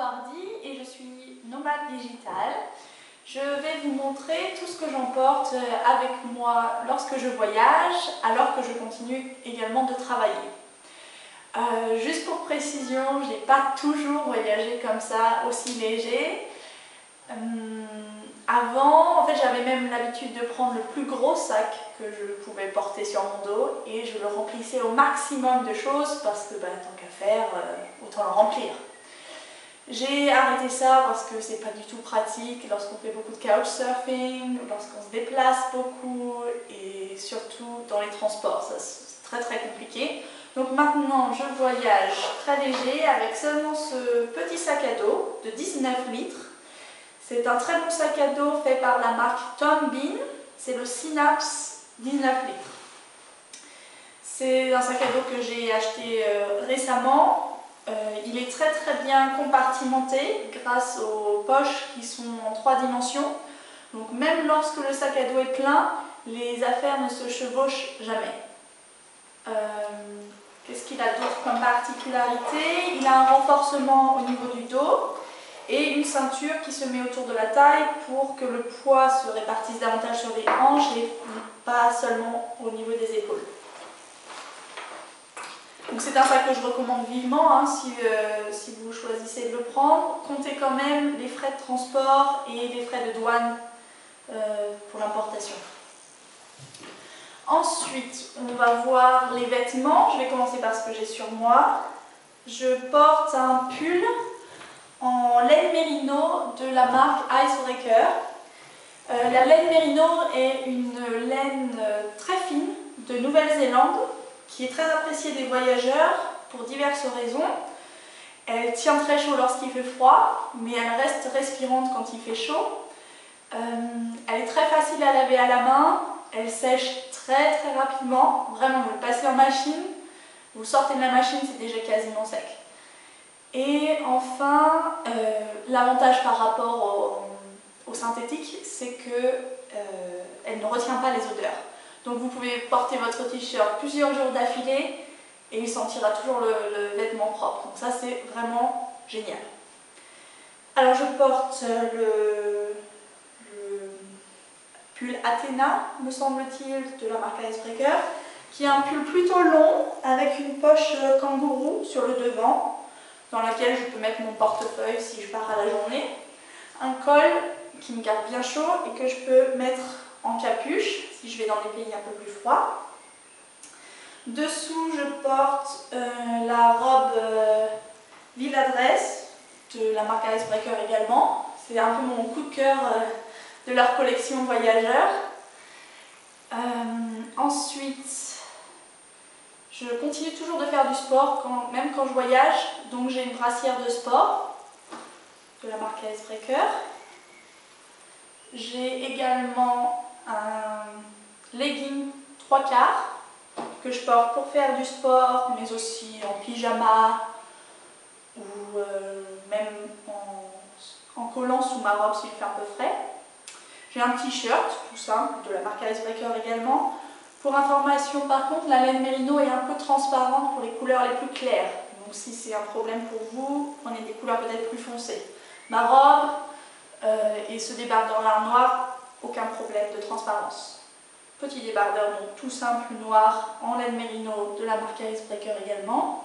Hardy et je suis nomade digitale. Je vais vous montrer tout ce que j'emporte avec moi lorsque je voyage, alors que je continue également de travailler. Juste pour précision, je n'ai pas toujours voyagé comme ça, aussi léger. Avant, en fait, j'avais même l'habitude de prendre le plus gros sac que je pouvais porter sur mon dos et je le remplissais au maximum de choses parce que tant qu'à faire, autant le remplir. J'ai arrêté ça parce que c'est pas du tout pratique lorsqu'on fait beaucoup de couchsurfing, lorsqu'on se déplace beaucoup et surtout dans les transports, ça c'est très compliqué. Donc maintenant je voyage très léger avec seulement ce petit sac à dos de 19 litres. C'est un très bon sac à dos fait par la marque Tom Bean, c'est le Synapse 19 litres. C'est un sac à dos que j'ai acheté récemment. Il est très bien compartimenté grâce aux poches qui sont en 3 dimensions. Donc même lorsque le sac à dos est plein, les affaires ne se chevauchent jamais. Qu'est-ce qu'il a d'autre comme particularité? Il a un renforcement au niveau du dos et une ceinture qui se met autour de la taille pour que le poids se répartisse davantage sur les hanches et pas seulement au niveau des épaules. Donc c'est un sac que je recommande vivement si vous choisissez de le prendre. Comptez quand même les frais de transport et les frais de douane pour l'importation. Ensuite, on va voir les vêtements. Je vais commencer par ce que j'ai sur moi. Je porte un pull en laine mérino de la marque Icebreaker. La laine mérino est une laine très fine de Nouvelle-Zélande qui est très appréciée des voyageurs pour diverses raisons. Elle tient très chaud lorsqu'il fait froid, mais elle reste respirante quand il fait chaud. Elle est très facile à laver à la main, elle sèche très rapidement. Vraiment, vous le passez en machine, vous sortez de la machine, c'est déjà quasiment sec. Et enfin, l'avantage par rapport au synthétique, c'est qu'elle ne retient pas les odeurs. Donc vous pouvez porter votre t-shirt plusieurs jours d'affilée et il sentira toujours le vêtement propre. Donc ça c'est vraiment génial. Alors je porte le pull Athena, me semble-t-il, de la marque Icebreaker, qui est un pull plutôt long avec une poche kangourou sur le devant, dans laquelle je peux mettre mon portefeuille si je pars à la journée, un col qui me garde bien chaud et que je peux mettre en capuche si je vais dans des pays un peu plus froids. Dessous, je porte la robe Villa Dress de la marque Icebreaker également. C'est un peu mon coup de cœur de leur collection voyageur. Ensuite, je continue toujours de faire du sport, même quand je voyage. Donc j'ai une brassière de sport de la marque Icebreaker. J'ai également un legging 3/4 que je porte pour faire du sport, mais aussi en pyjama ou même en collant sous ma robe s'il fait un peu frais. J'ai un t-shirt tout simple de la marque Icebreaker également. Pour information, par contre, la laine mérino est un peu transparente pour les couleurs les plus claires. Donc si c'est un problème pour vous, prenez des couleurs peut-être plus foncées. Ma robe et ce débardeur-là noir, aucun problème de transparence. Petit débardeur donc tout simple noir en laine mérino de la marque Icebreaker également.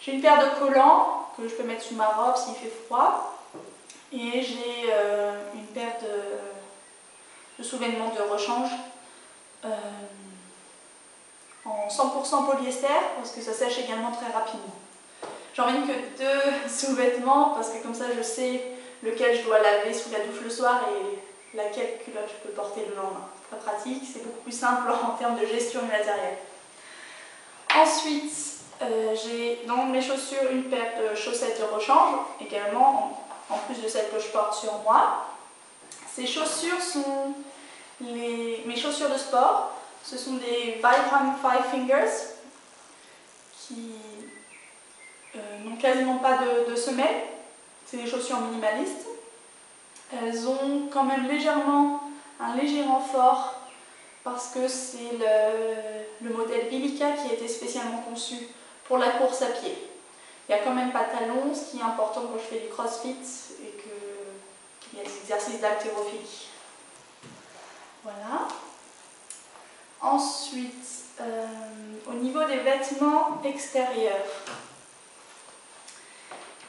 J'ai une paire de collants que je peux mettre sous ma robe s'il fait froid. Et j'ai une paire de sous-vêtements de rechange en 100% polyester parce que ça sèche également très rapidement. J'emmène que 2 sous-vêtements parce que comme ça je sais lequel je dois laver sous la douche le soir et laquelle culotte je peux porter le lendemain. Très pratique, c'est beaucoup plus simple en termes de gestion du matériel. Ensuite, j'ai dans mes chaussures une paire de chaussettes de rechange, également en plus de celles que je porte sur moi. Ces chaussures sont mes chaussures de sport. Ce sont des Vibram Five Fingers qui n'ont quasiment pas de semelle. C'est des chaussures minimalistes. Elles ont quand même un léger renfort parce que c'est le modèle Ilika qui a été spécialement conçu pour la course à pied. Il n'y a quand même pas de talons, ce qui est important quand je fais du crossfit et qu'il y a des exercices d'haltérophilie. Voilà. Ensuite, au niveau des vêtements extérieurs,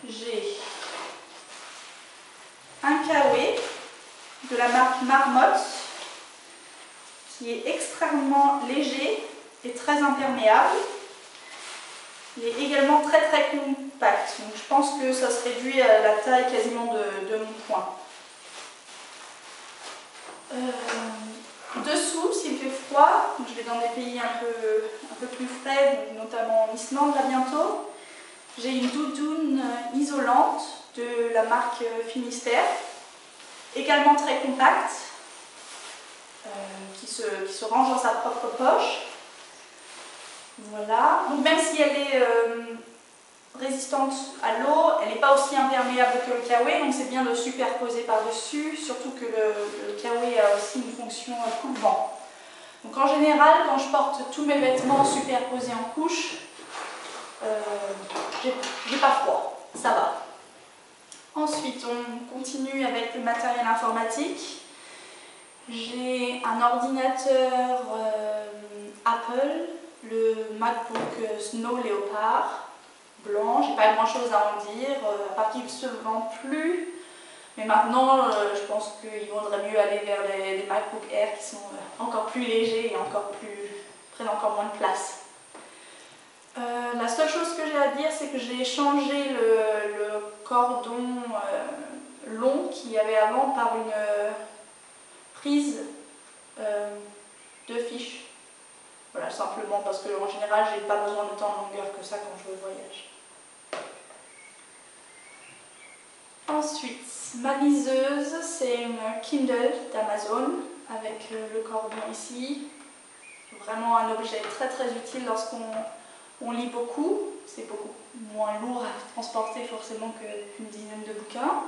j'ai un kawaii de la marque Marmotte qui est extrêmement léger et très imperméable. Il est également très compact, donc je pense que ça se réduit à la taille quasiment de mon poing. Dessous, s'il fait froid, je vais dans des pays un peu plus frais, notamment en Islande là bientôt, j'ai une doudoune isolante de la marque Finistère, également très compacte, qui se range dans sa propre poche. Voilà, donc même si elle est résistante à l'eau, elle n'est pas aussi imperméable que le kawaii, donc c'est bien de superposer par-dessus, surtout que le kawaii a aussi une fonction coupe-vent. Donc en général, quand je porte tous mes vêtements superposés en couches, j'ai pas froid, ça va. Ensuite, on continue avec le matériel informatique. J'ai un ordinateur Apple, le MacBook Snow Leopard blanc. J'ai pas grand chose à en dire, à part qu'il ne se vend plus. Mais maintenant, je pense qu'il vaudrait mieux aller vers les MacBook Air qui sont encore plus légers et prennent encore moins de place. La seule chose que j'ai à dire, c'est que j'ai changé le cordon long qu'il y avait avant par une prise de fiche. Voilà, simplement parce qu'en général, j'ai pas besoin de tant de longueur que ça quand je voyage. Ensuite, ma liseuse, c'est une Kindle d'Amazon avec le cordon ici. Vraiment un objet très utile lorsqu'on lit beaucoup. C'est beaucoup moins lourd à transporter forcément qu'une dizaine de bouquins.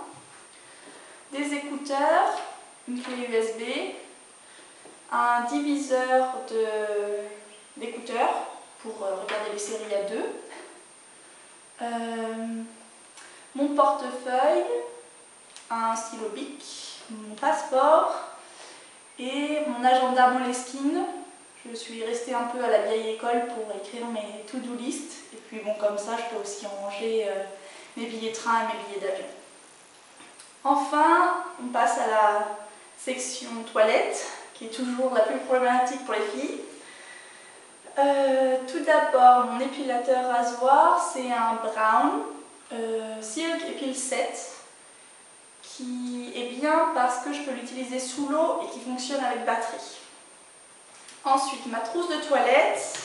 Des écouteurs, une clé USB, un diviseur d'écouteurs pour regarder les séries à deux, mon portefeuille, un stylo Bic, mon passeport et mon agenda Moleskine. Je suis restée un peu à la vieille école pour écrire mes to-do list et puis bon, comme ça je peux aussi ranger mes billets de train et mes billets d'avion. Enfin, on passe à la section toilette, qui est toujours la plus problématique pour les filles. Tout d'abord, mon épilateur rasoir, c'est un Brown Silk Epil Set, qui est bien parce que je peux l'utiliser sous l'eau et qui fonctionne avec batterie. Ensuite, ma trousse de toilette,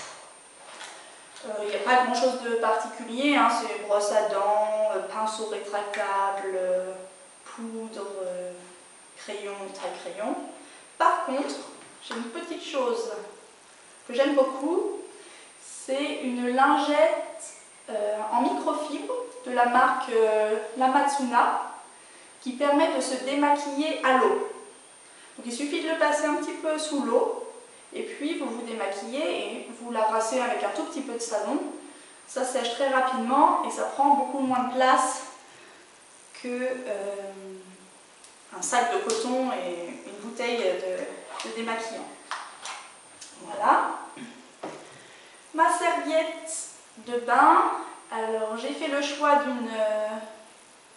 il n'y a pas grand chose de particulier, hein, c'est brosse à dents, pinceau rétractable, poudre, crayon, taille-crayon. Par contre, j'ai une petite chose que j'aime beaucoup, c'est une lingette en microfibre de la marque Lamatsuna qui permet de se démaquiller à l'eau. Donc il suffit de le passer un petit peu sous l'eau et puis vous vous démaquillez et vous la rincez avec un tout petit peu de savon. Ça sèche très rapidement et ça prend beaucoup moins de place que un sac de coton et une bouteille de démaquillant. Voilà. Ma serviette de bain, alors j'ai fait le choix d'une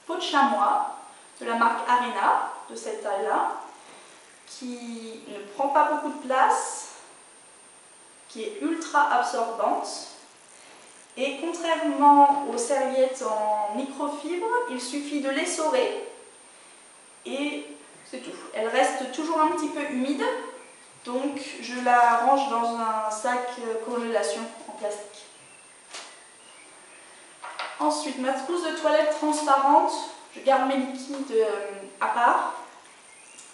peau de chamois de la marque Arena, de cette taille-là, qui ne prend pas beaucoup de place, qui est ultra absorbante. Et contrairement aux serviettes en microfibre, il suffit de l'essorer et c'est tout. Elle reste toujours un petit peu humide, donc je la range dans un sac congélation en plastique. Ensuite, ma trousse de toilette transparente, je garde mes liquides à part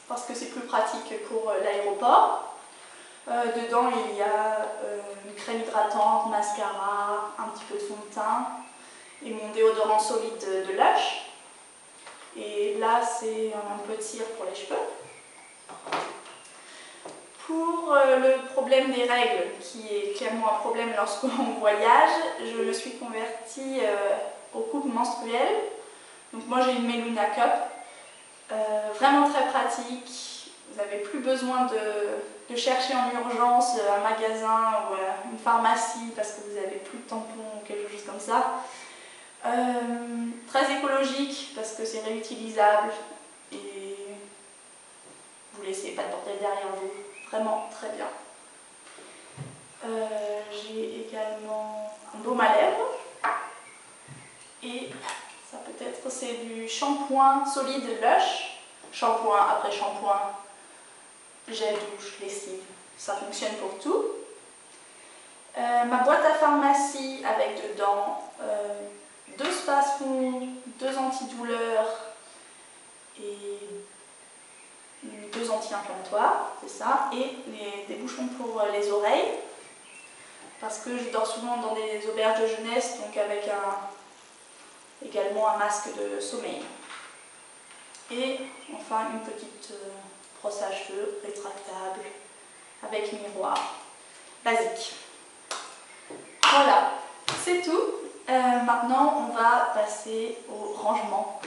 parce que c'est plus pratique pour l'aéroport. Dedans, il y a une crème hydratante, mascara, un petit peu de fond de teint et mon déodorant solide de Lush. Et là, c'est un peu de cire pour les cheveux. Pour le problème des règles, qui est clairement un problème lorsqu'on voyage, je me suis convertie aux coupes menstruelles. Donc moi j'ai une Melluna Cup, vraiment très pratique. Vous n'avez plus besoin de chercher en urgence un magasin ou une pharmacie parce que vous n'avez plus de tampons ou quelque chose comme ça. Très écologique parce que c'est réutilisable et vous ne laissez pas de bordel derrière vous. Vraiment très bien. J'ai également un baume à lèvres et ça peut être c'est du shampoing solide Lush, shampoing après shampoing, gel douche, lessive, ça fonctionne pour tout. Ma boîte à pharmacie avec dedans 2 spasmos, 2 antidouleurs et 2 anti-inflammatoires, c'est ça, et des bouchons pour les oreilles, parce que je dors souvent dans des auberges de jeunesse, donc avec également un masque de sommeil. Et enfin une petite brosse à cheveux rétractable avec miroir, basique. Voilà, c'est tout. Maintenant, on va passer au rangement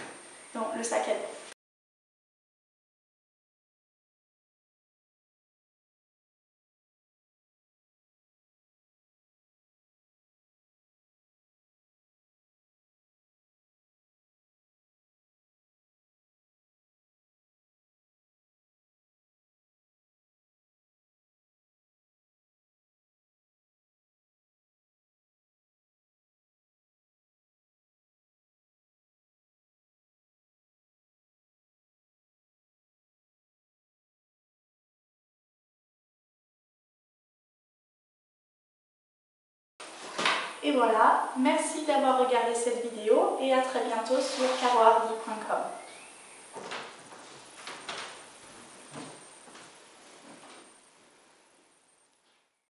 dans le sac à dos. Et voilà, merci d'avoir regardé cette vidéo et à très bientôt sur carohardy.com.